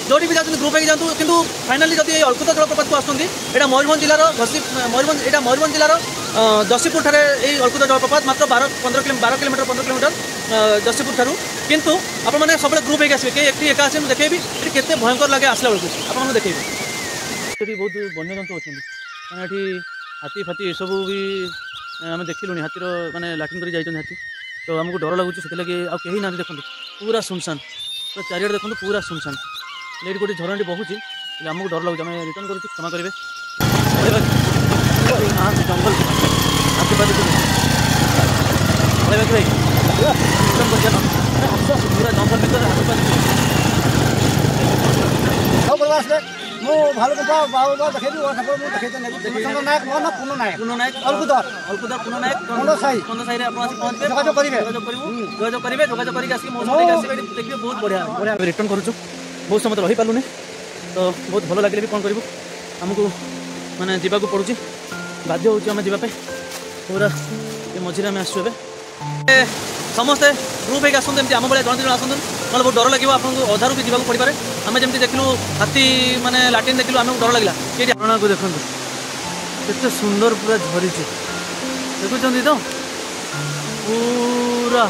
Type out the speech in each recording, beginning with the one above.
जो भी जाते ग्रुप होगी जातु कि फाइनाली जब ये अलकुदा जलप्रपात को आसुँच यहाँ मयूरभंज जिलार मयूरभंज जिलार जसीपुर ठारे अलकुदा जलप्रपात मात्र 12 किलोमीटर 15 किलोमीटर जसीपुर ठारू किंतु आप सब ग्रुप होगी आसवे कई एक एका आसे देखेबी ये भयंकर लगे आसला बेलू आप देखेबी ये बहुत वन्यजंतु अच्छा मैंने ये हाथी फाती ये सब भी आम देखिलुनि हाथीर माने लाट्रिन कर जाइछन हाथी तो आमको डर लगुच से लगे आई ना देखो पूरा सुनसान पूरा चारिड़े देखो पूरा सुनसान लेट गोटे झरणाटी बहुची आमको डर लगुच आम रिटर्न करूँ क्षमा करेंगे जंगल हाथी पाती भाई रिटर्न कर पूरा जंगल भर हाथी पाती मो भालू को बाबा देखेबी और खबर मो देखे चंद्र नायक मोर ना पुनो नायक अलकुदर पुनो नायक कोंडो साई रे आपण पहुंच पे जोगाजोग करिवे जोगाजोग करके आसी मो साथे आसी देखिबे बहुत बढ़िया रिटर्न करूछु बहुत समय रही पालुने तो बहुत भल लगे भी कौन करूँ आमको माने जीवाक पड़ुची बाध्य होची आम जीवाई पूरा ये मझे आम आसु समस्ते ग्रुप होगी आसते आम भाई जन जन आसतु ना बहुत डर लगे आपको अधारू भी जावाक पड़े आम जमी देखलु हाथी माने लाट्रिन देखलु आमको डर लगे ये झरणा को देखो केते सुंदर पूरा झरी देखुं तो पूरा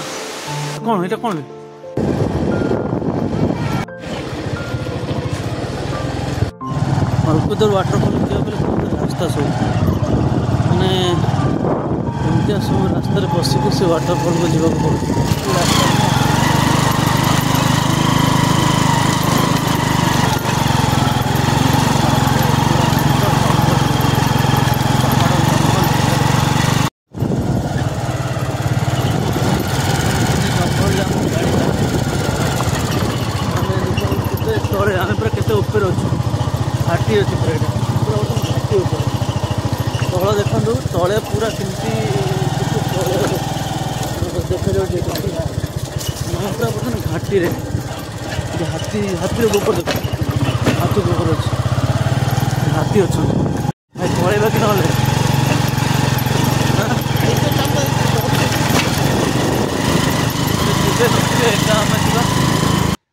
कौन ये कौन अलकुदर वाटरफॉल रास्ता सब मैंने एमती सब रास्तार बसिक से वाटरफॉल को जावाक पड़े आम पूरा केते ऊपर अच्छे घाटी अच्छी पूरा घाटी ऊपर तल देखो तले पूरा केमती देखा जाए पूरा बर्तमान घाटी हाथी हाथी गोबर देख हाथी गोबर अच्छे हाथी अच्छा पलैबा कि ना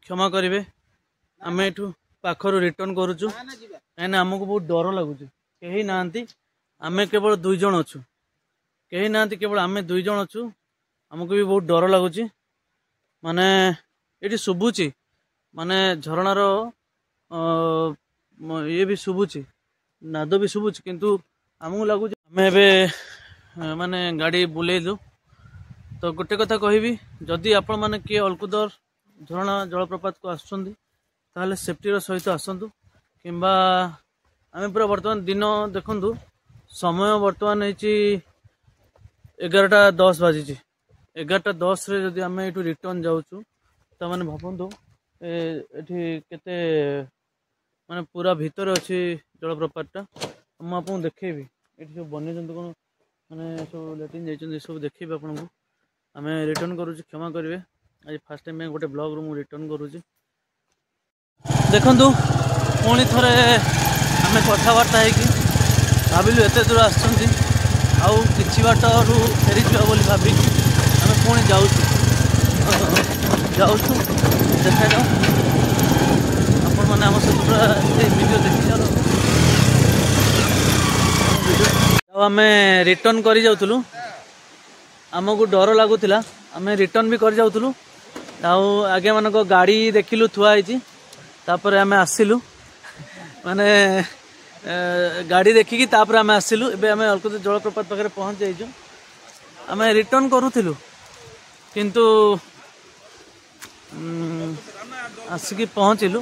क्षमा करेंगे आम एठू पाखर रिटर्न करुचु कहीं आमको बहुत डर लगुच कहीं ना आम केवल 2 जन अच्छु कहीं ना केवल आम 2 जन अच्छु आमको भी बहुत डर लगुच माने ये शुभुची माने झरणार ये भी शुभुची नाद भी शुभुची किंतु आमको लगुच आम ए माने गाड़ी बुलेलु तो गोटे कथा कहबी जदि आपण माने किए अलकुदर झरणा जलप्रपात को आसुंदी ताहले सेफ्टी सहित आसतु कि आम पूरा बर्तमान दिन देखु समय बर्तमान होती 11:10 बाजी 11:10 जदि आम ये रिटर्न जाऊँ तो मैंने भावतु केते माने पूरा भितर अच्छी जलप्रपातटा मुझे देखेबी ये सब वन्यजंतु कौन मैंने सब लैट्रिन जाइए सब देखेबी आपको आम रिटर्न करुँच क्षमा करेंगे आज फास्ट टाइम गोटे ब्लॉग रू रिटर्न करुँच देखु पुणी थे आम कथबार्ता भाविलु एत दूर आसुँच बाट फेरी बोली भावी आम पुणी जाऊँ देखा जाऊ आपण मैंने आम सहित पूरा वीडियो देखी आम रिटर्न कर जाऊँ आमको डर लगुला आम रिटर्न भी कर जाऊँ आगे मानक गाड़ी देखिलु थुआई तापर आम आसिलु माने गाड़ी देखिकी तापर आम आसिलु एबे आम अलकुदा जलप्रपात पाखे पहुँच जाइजु आम रिटर्न करूथिलु किंतु आसिकी पहुँचलु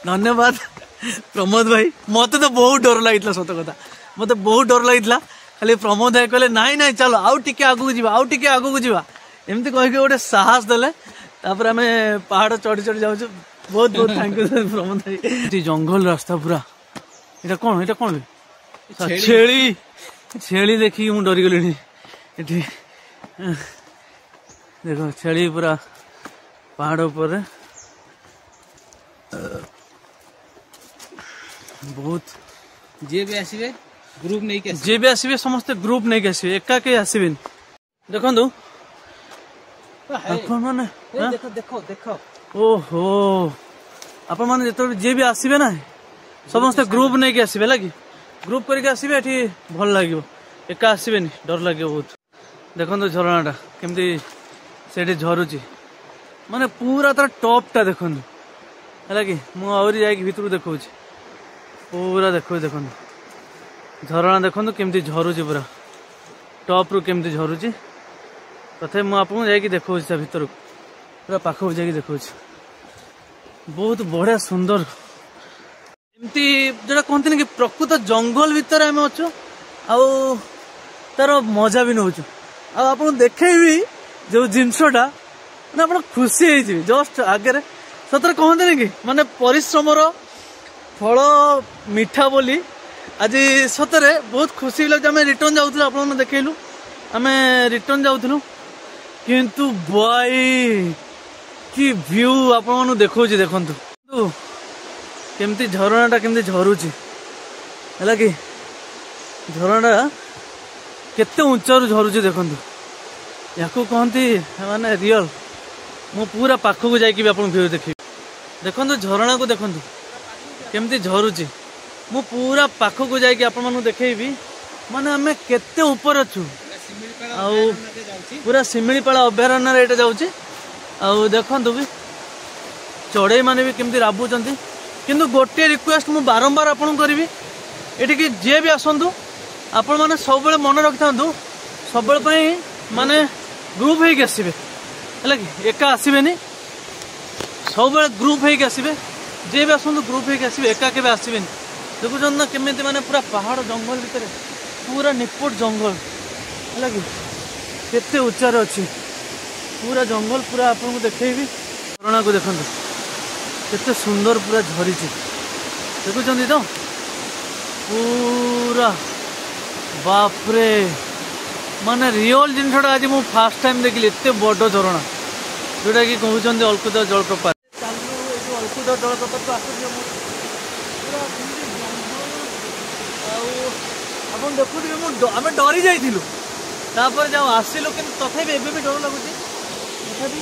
धन्यवाद प्रमोद भाई मत तो बहुत डर लगी सत कथा मत बहुत डर लगी खाली प्रमोद भाई कहले नाई नाई चलो आउ टिके आगू जावा आउ टिके आगू जावा एमती कह गोटे साहस देले तापर आम पहाड़ चढ़ी चढ़ी जाऊँ बहुत बहुत थैंक यू प्रमोद भाई जंगल रास्ता पूरा ये कौन छेली छेली देखी मुझे डरीगली ये देखो छेली पूरा पहाड़ ऊपर बहुत जे भी आसवे ग्रुप नहीं के जे भी आसवे समस्त ग्रुप नहीं के आसवे एका के आसबेन देखु आपण माने देखो देखो देखो ओहो आपण माने जो जे भी आसबे ना समस्त ग्रुप नहीं के आसबे लगी ग्रुप करके आसबे एठी भल लागिवो एका आसबेनी डर लागिवो बहुत देखो झरणाटा केमती सेठी झरुची माने पूरा तार टॉपटा देखो है कि मुझे आहरी जाकि भितर देखा पूरा देखो देखो झरणा देखो केमती झरुची पूरा टॉप रु केमती झरुची तथे मुझे जाकि देखा भितर पूरा पाखक जाकि देखा बहुत बढ़िया सुंदर एमती जोटा कहते कि प्रकृत जंगल भितर आम अच्छु आउ तार मजा भी नौ आप देखेबी जो जिनसटा मैंने आप खुशी होती जस्ट आगे सतरे कहते कि माने परिश्रमर फल मीठा बोली आज सतरे बहुत खुशी लगे आम रिटर्न जाऊँ आप देखलु आम रिटर्न जाऊँ किंतु बाई कि व्यू आपण देखा देखु केमती झरणाटा केमती झरुची है कि झरणाटा केते उच्चारू झरुची देखु या कहती माने रियल मु पूरा पाखक जाकि आप व्यू देखी देखो झरणा को देखो केमती झरुची मु पूरा पाखक जाकि आपन देखेबी माने आमे केते ऊपर अछु आउ पूरा शिमिलीपाला अभयारण्य एटा जाउची आउ देखंतु भी चढ़ई माने भी केमती राबुचंती किंतु गोटे रिक्वेस्ट मु बारंबार आपन करिवि एठी कि जे भी आसंतु आपण माने सब बेले मन रखिथांतु सब बेले पई माने ग्रुप हेक आसबे है कि एका आसबेनी सब बेले ग्रुप हेक आसबे जे भी आसंतु ग्रुप हेक आसबे एका केबे आसबेनी देखुछन ना केमिति माने पूरा पहाड़ जंगल भितर पूरा निपट जंगल है कि केते उच्चार अच्छी पूरा जंगल पूरा आपको देखेबी झरणा को देखो केते सुंदर पूरा झरी देखुं तो पूरा बापरे माने रियल जिनटा आज मुझे फास्ट टाइम देखिली एते बड़ झरणा जोटा कि कहते अलकुदा जलप्रपात अलकुदा जलप्रपात को आप देखुए आम डरी जाइलु तापर जब आसिलु कि तथापि एबे भी डर लगुच तथापि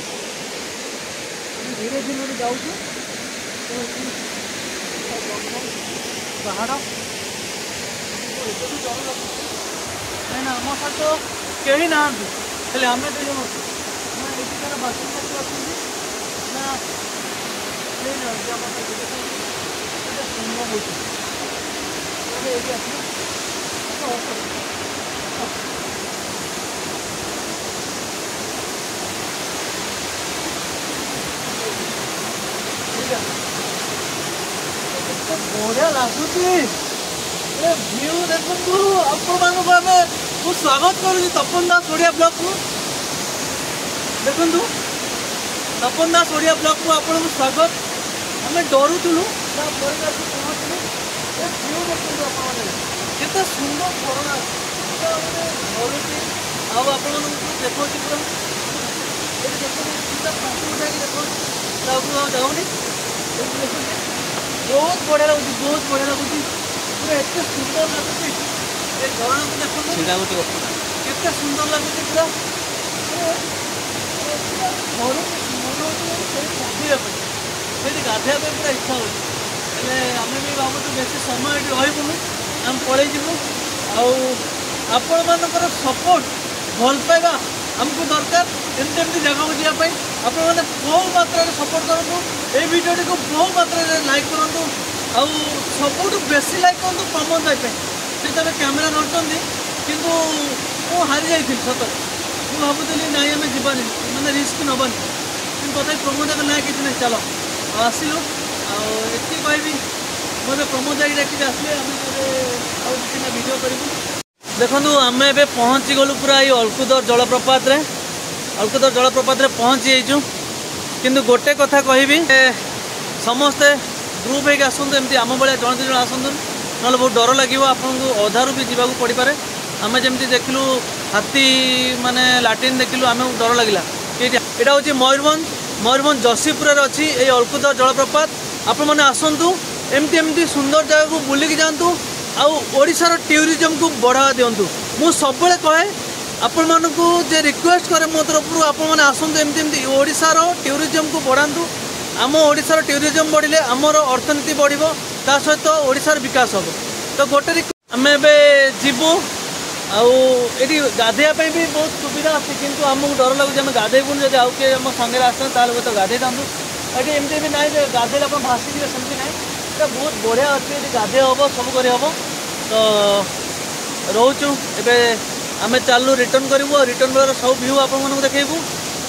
धीरे धीरे जाऊँ पहाड़ डर लगुच ना आम सहित कहीं ना आम एठार बासिंदा बढ़िया लगुच व्यू देखु आपण स्वागत करुँ तपन दास ओडिया ब्लॉग को देखु तपन दास ओडिया ब्लॉग को आपन स्वागत आम डरुलु पहुँचलु व्यू देखो केते सुंदर झरणा झरुची आप देखो पूरा जाऊनी बहुत बढ़िया लगुच पूरा एत सुंदर लगुच झरणा को देखो केते सुंदर लगुच पूरा गाधे पूरा इच्छा हो आम भी भावुँ बेस समय रही आम पलि आपण मान सपोर्ट भल पाइबा आमको दरकार एमती जगह जावाई आपण मैंने बहु मात्रा सपोर्ट करूँ ये भिडियो को बहु मात्रा लाइक करूँ आउ सब बेसी लाइक करूँ प्रमोद भाई से तब कैमेरा धरती किंतु मु हारी जाइए सत मुझे भावुली ना आम जीवानी मैंने रिस्क नबानी कि तथा प्रमोद भाई ना कि चल आसिलु आती कहबी मुझे प्रमोद भाई डाक आसले आम भिडियो करूँ देखु आम ए पहुँची गलु पूरा ये अलकुदर जलप्रपात अलकुदर जलप्रपात पहुँची जाइचु किंतु गोटे कथा कहबी समस्ते ग्रुप होकर आसतु एमती आम भाया जन दुज आसतु ना बहुत डर लगे आपको अधारू भी जावाक पड़पे आम जमी देखलु हाथी माने लाट्रिन देखलु आम डर लगे यहाँ हूँ मयूरभंज जसीपुर अच्छी ये अलकुदर जलप्रपात आपण मैंने आसतु एमती एमती सुंदर जगह को बुलिकी जातु आउ ओडिशार टूरिज्म को बढ़ावा दिंतु मु सब कहे आपण मानकु जे रिक्वेस्ट करे मो तरफ आपण माने आसंतु एमती एमती ओडिशार टूरिज्म को बढ़ातु आम ओडिशार टूरिज्म बढ़िले आमर अर्थनीति बढ़िबो ता सहित ओडिशार विकास हम तो गोटे आम ए जीवु आठी गाधेवाई भी बहुत सुविधा अच्छी किंतु आमको डर लगुच आम गाधेबुन जब आउ किए आम सागे आसता हूँ तो गाधे था ये एमती भी ना गाधे आप भासी जाए सेमती ना ये बहुत बढ़िया अच्छी ये गाधे हम सब कर तो रोचु एवं आम चलू रिटर्न करूँ रिटर्न बेल सब भ्यू आप देखू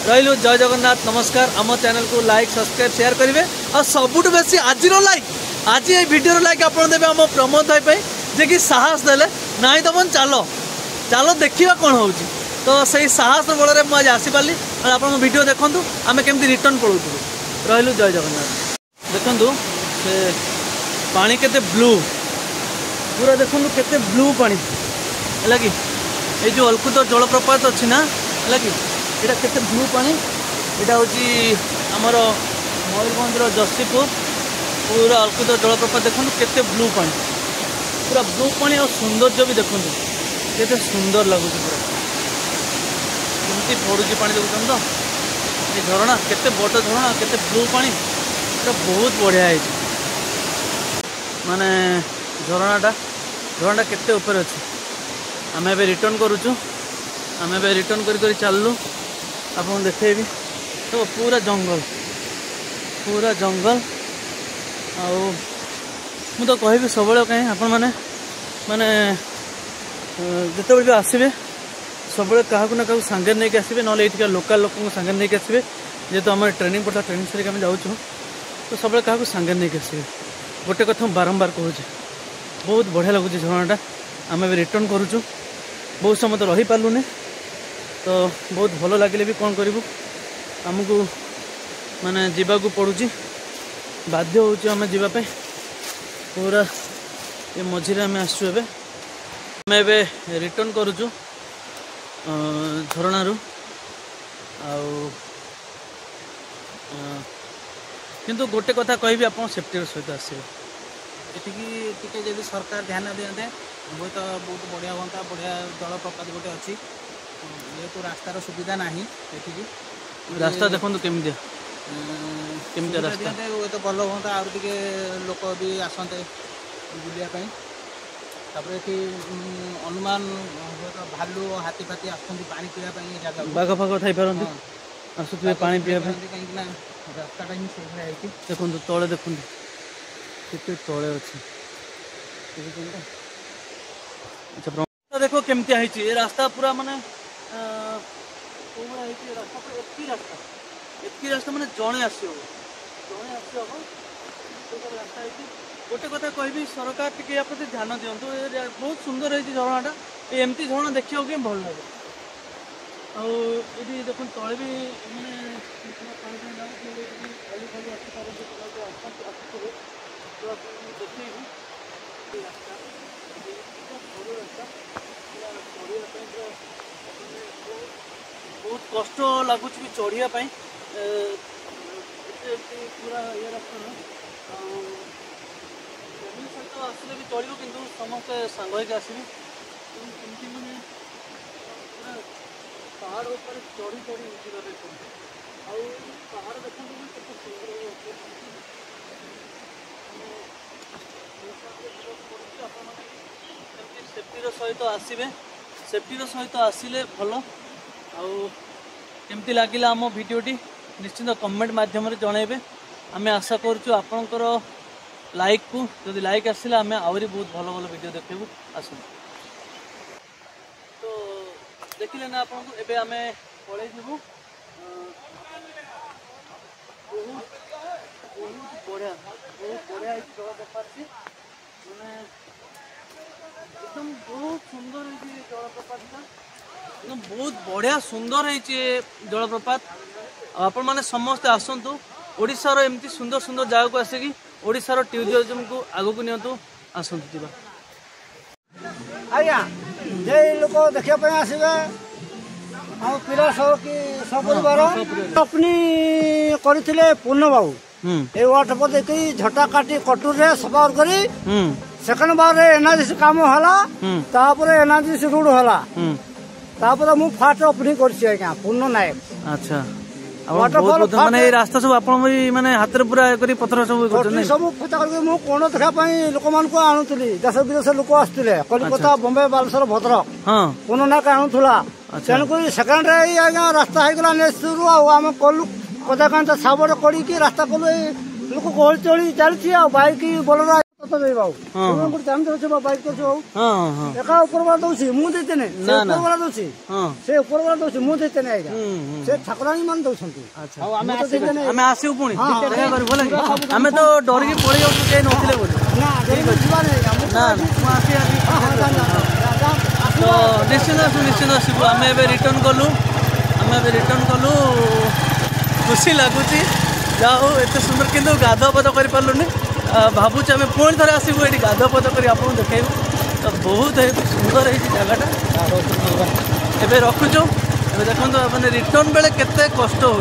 रही जय जगन्नाथ नमस्कार आम चैनल को लाइक सब्सक्राइब शेयर करेंगे और सबुठ बेसी आज लाइक आज ये वीडियो लाइक आप देवे आम प्रमोद भाई जे कि साहस देले नाई तो मन चलो चलो देखा कौन हो तो सही साहस बल में आज आसीपारि और आप वीडियो देखूँ आम केमती रिटर्न पड़ू रही जय जगन्नाथ देखु से पानी केते ब्लू पूरा देखु केते ब्लू पानी है कि ये जो अलकुद जलप्रपात अच्छी ना है कि यहाँ केते ब्लू पानी यहाँ हूँ आमर मयूरभंजर जशीपुर पूरा अलकुद जलप्रपात देखो केते ब्लू पानी पूरा ब्लू पानी और सौंदर्य भी देखो केते सुंदर लगुच पूरा केमती पड़ुची पानी देखुन तो ये झरणा केते बड़ झरणा केते ब्लू पानी पूरा बहुत बढ़िया है माने झरणाटा केते ऊपर अच्छी आम ए रिटर्न करुचु आम ए रिटर्न कर चलू आप देखेबी तो पूरा जंगल मु तो कहि सब कहीं आपण माने जिते भी आसबे सब क्या ना क्या सांगे नहीं आसबे ना ये लोकल लोक सांगे नहीं आसबे जेहेतु आम ट्रेनिंग पड़ता ट्रेनिंग सर आम जाऊँ तो सब क्या सांगे नहीं आसबे गोटे कथा बारंबार कहूँ बहुत बढ़िया लगुच झरणाटा आम ए रिटर्न करुचु बहुत समय तो रही पार्लुनि तो बहुत भल लगे भी कौन करूँ आमको माने जीवाकू पड़ुची बाध्य होची आम जीवाई पूरा ये मझीरे आम आसु आम ए रिटर्न करुचु झरणारू किंतु गोटे कथा कहि आप सेफ्टी सहित आसवे ये जब सरकार ध्यान दिखते बहुत बहुत बढ़िया हाँ बढ़िया जलप्रपात गोटे अच्छी जेहेतु रास्तार सुविधा ना ये रास्ता देखो केमी रास्ता तो भल हाँ आउ टे लोक भी आसते बुलायापी ये अनुमान भालू हाथी फाती आसुँच पानी पीवाई जगह बाघ फाघ थी पारती आसुवे पानी पीवा कहीं रास्ता ही से देखो तले देखु के तले अच्छे अच्छा देखो केमती है रास्ता पूरा माने रास्ता पूरा एतकी रास्ता माने जड़े आसो रास्ता गोटे कथा कहि सरकार टी प्रति ध्यान दिंतु बहुत सुंदर है झरणाटा एमती झरणा देखा भी भल लगे आदि देख तले भी बहुत कष्ट लगुच भी चढ़ापी पूरा ये रास्ता फैमिली सहित आसले भी चलो कि समस्त सांग आसबी मैंने पहाड़ ऊपर चढ़ी चढ़ी जावाई पड़े पहाड़ देखते सुंदर सेफ्टी सहित आसबे सेफ्टी सहित आसिले भल आमती लगे आम भिडटी निश्चित कमेंट मध्यम जनइबे आम आशा करुँ आपणकर लाइक को जदि लाइक आसले आम आहरी बहुत भल भल वीडियो देखू आस तो देखिले ना आपको एबे आम पलि जीवु बहुत बढ़िया जलप्रपात मैंने एकदम बहुत सुंदर है जलप्रपात एकदम बहुत बढ़िया सुंदर है जलप्रपात आपण मैंने समस्ते आसतु ओडिशार एमती सुंदर सुंदर जगह को आसिकी ओडिशार टूरिज्म को आगू को नियंतु आसतु आज्ञा जे लोक देखा आसवे आम पिला सब कि सपरिवार अपनी करते पूर्ण बाबू ये वाटरफल देखी झटा काटी कटुर सफा कर सेकेंड बार एनआरजीसी काम है एनआरजीसी रोड है तापर मु फास्ट ओपनिंग करछि आज्ञा पूर्ण नायक अच्छा Waterfall माने ये रास्ता सब आपण माने हाथ रे पूरा करी पत्थर सब करछन सब फटा करके मु कोन देखा पई लोक मान को आनुतली देश विदेश लोक आस्तले कलकत्ता बॉम्बे बालेश्वर भद्रक हां पूर्ण नायक आनुथुला तेन को सेकंड रे आज्ञा रास्ता है गला नेसुरु आ हम कलु कदा कांता साबड़ करी की रास्ता कलु लोक गोल चली चलछि आ बाइक बोलरा तो दे बाऊ तुम को टाइम दे बाइक तो बाऊ हां हां एका ऊपर वाला दोसी मु देते ने ऊपर वाला दोसी हां से ऊपर वाला दोसी मु देते ने आइगा से ठाकुरानी मान दोसंती अच्छा हमें आसी पुणी बोले हमें तो डर के पड़े जाऊ के नथिले बोले ना ठीक अछि ना मु आसी तो निश्चित आसबू आम ए रिटर्न कलु खुशी लगुच जाओ एत सुंदर कि गाधुआ पद कर पार्लुनि भावुँ आम पुणी थे आसबू ये गाधुआ पद कर आपको देखू तो बहुत सुंदर है जगटा एवं रखुचु देखो मैंने रिटर्न बेले केते कष्ट हो